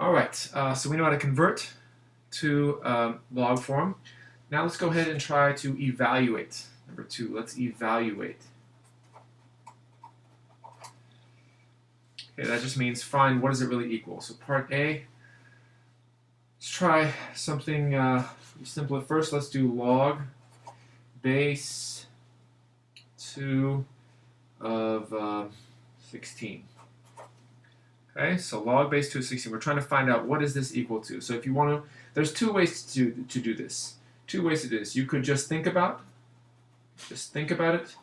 All right, so we know how to convert to log form. Now let's go ahead and try to evaluate. Number 2, let's evaluate. Okay, that just means find what does it really equal. So part A, let's try something simple at first. Let's do log base 2 of 16. Okay, so log base 2 of 16. We're trying to find out what is this equal to. So if you want to, there's two ways to do this. Two ways to do this. You could just think about it. Just think about it.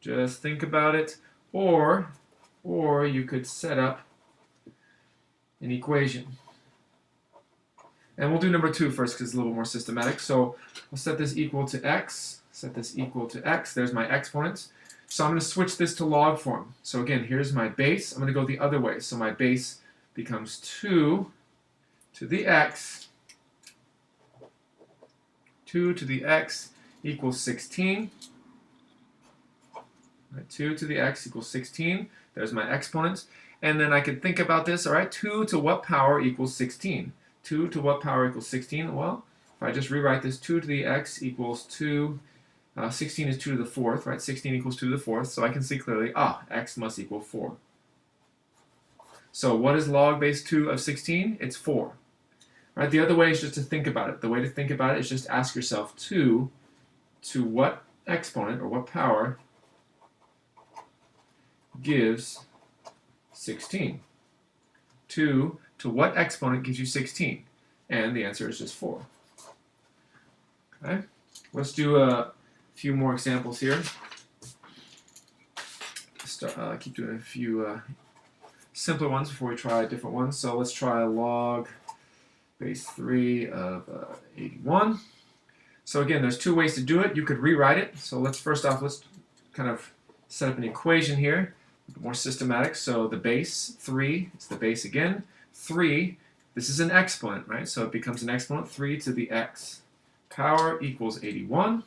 Just think about it. Or you could set up an equation. And we'll do number 2 first because it's a little more systematic. So we'll set this equal to x. Set this equal to x. There's my exponents. So I'm going to switch this to log form. So again, here's my base. I'm going to go the other way. So my base becomes 2 to the x. 2 to the x equals 16. Right, 2 to the x equals 16. There's my exponents. And then I could think about this. All right, 2 to what power equals 16? 2 to what power equals 16? Well, if I just rewrite this, 2 to the x equals 2. 16 is 2 to the 4th, right? 16 equals 2 to the 4th, so I can see clearly, x must equal 4. So what is log base 2 of 16? It's 4. Right? The other way is just to think about it. The way to think about it is just ask yourself 2 to what exponent or what power gives 16? 2 to what exponent gives you 16? And the answer is just 4. Okay? Let's do a few more examples here. Keep doing a few simpler ones before we try different ones. So let's try log base 3 of 81. So again, there's two ways to do it. You could rewrite it. So let's kind of set up an equation here, more systematic. So the base 3, it's the base again. 3, this is an exponent, right? So it becomes an exponent, 3 to the x power equals 81.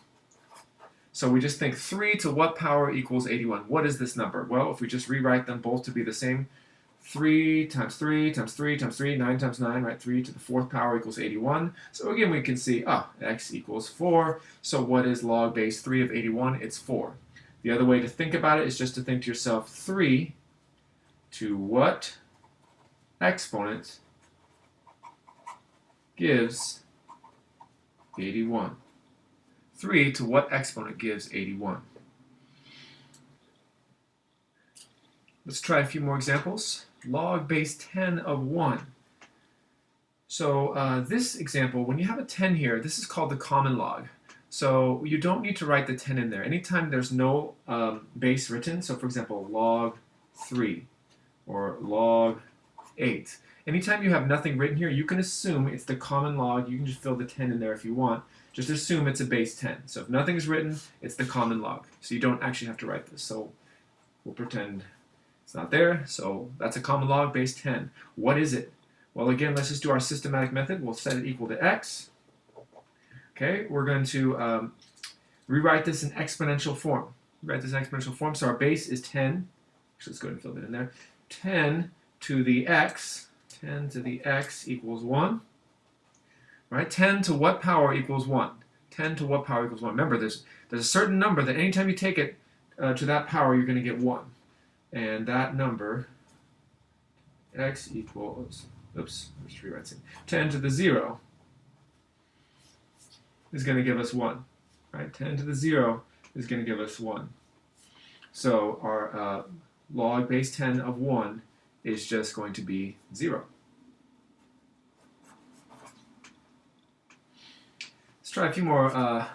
So we just think 3 to what power equals 81? What is this number? Well, if we just rewrite them both to be the same, 3 times 3 times 3 times 3, 9 times 9, right? 3 to the 4th power equals 81. So again, we can see, x equals 4. So what is log base 3 of 81? It's 4. The other way to think about it is just to think to yourself, 3 to what exponent gives 81? 3 to what exponent gives 81? Let's try a few more examples. Log base 10 of 1. So this example, when you have a 10 here, this is called the common log. So you don't need to write the 10 in there. Anytime there's no base written, so for example, log 3 or log 8. Anytime you have nothing written here, you can assume it's the common log. You can just fill the 10 in there if you want. Just assume it's a base 10. So if nothing is written, it's the common log. So you don't actually have to write this. So we'll pretend it's not there. So that's a common log, base 10. What is it? Well, again, let's just do our systematic method. We'll set it equal to x. Okay, we're going to rewrite this in exponential form. Rewrite this in exponential form. So our base is 10. Actually, let's go ahead and fill that in there. 10 to the x. 10 to the x equals 1. Right? 10 to what power equals 1? 10 to what power equals 1? Remember, there's a certain number that anytime you take it to that power, you're going to get 1. And that number, x equals, oops, let's rewrite it. 10 to the 0 is going to give us 1. Right? 10 to the 0 is going to give us 1. So our log base 10 of 1 is just going to be 0. Let's try a few more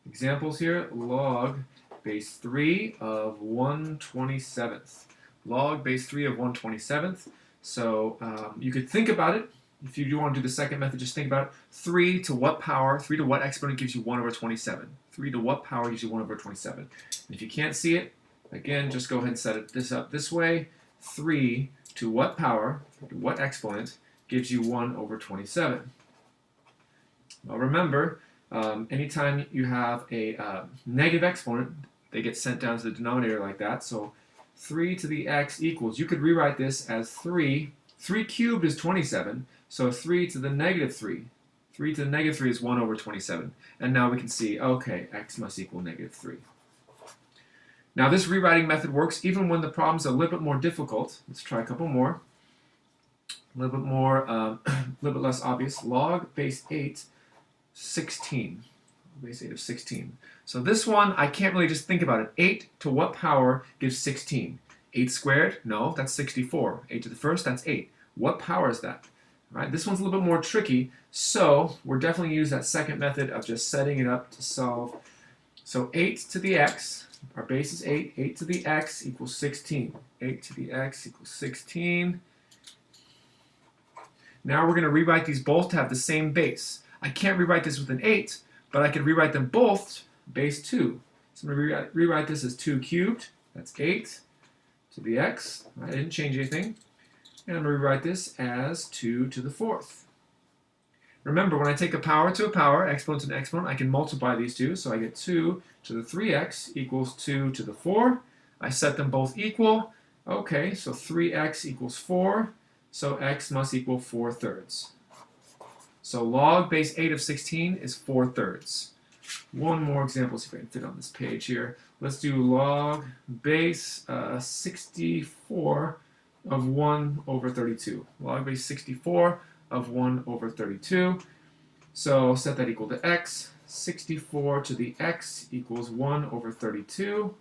examples here. Log base 3 of 1/27th. Log base 3 of 1/27th. So you could think about it. If you do want to do the second method, just think about it. 3 to what power, 3 to what exponent gives you 1/27? 3 to what power gives you 1/27? And if you can't see it, again, just go ahead and set this up this way. 3 to what power, to what exponent, gives you 1/27? Well, remember, anytime you have a negative exponent, they get sent down to the denominator like that. So 3 to the x equals, you could rewrite this as 3. 3 cubed is 27, so 3 to the negative 3. 3 to the negative 3 is 1 over 27. And now we can see, okay, x must equal negative 3. Now this rewriting method works even when the problem's a little bit more difficult. Let's try a couple more. A little bit more, a little bit less obvious. Log base 8, 16. Base 8 of 16. So this one, I can't really just think about it. 8 to what power gives 16? 8 squared? No, that's 64. 8 to the first, that's 8. What power is that? All right, this one's a little bit more tricky, so we're definitely use that second method of just setting it up to solve. So 8 to the x, our base is 8. 8 to the x equals 16. 8 to the x equals 16. Now we're going to rewrite these both to have the same base. I can't rewrite this with an 8, but I could rewrite them both base 2. So I'm going to rewrite this as 2 cubed. That's 8 to the x. I didn't change anything. And I'm going to rewrite this as 2 to the 4th. Remember, when I take a power to a power, exponent to an exponent, I can multiply these two. So I get 2 to the 3x equals 2 to the 4. I set them both equal. Okay, so 3x equals 4. So x must equal 4/3. So log base 8 of 16 is 4/3. One more example, see if I can fit on this page here. Let's do log base 64 of 1 over 32. Log base 64 of 1 over 32. So set that equal to x. 64 to the x equals 1 over 32.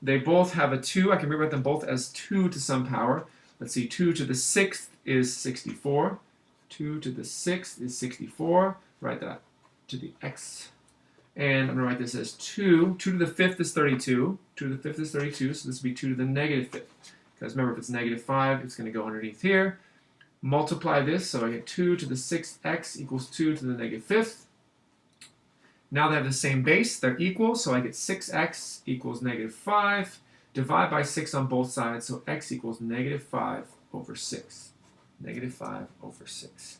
They both have a 2. I can rewrite them both as 2 to some power. Let's see, 2 to the 6th is 64. 2 to the 6th is 64. Write that to the x. And I'm going to write this as 2. 2 to the 5th is 32. 2 to the 5th is 32, so this would be 2 to the negative 5th. Because remember, if it's negative 5, it's going to go underneath here. Multiply this, so I get 2 to the 6th x equals 2 to the negative 5th. Now they have the same base, they're equal, so I get 6x equals negative 5. Divide by 6 on both sides, so x equals negative 5 over 6. Negative 5 over 6.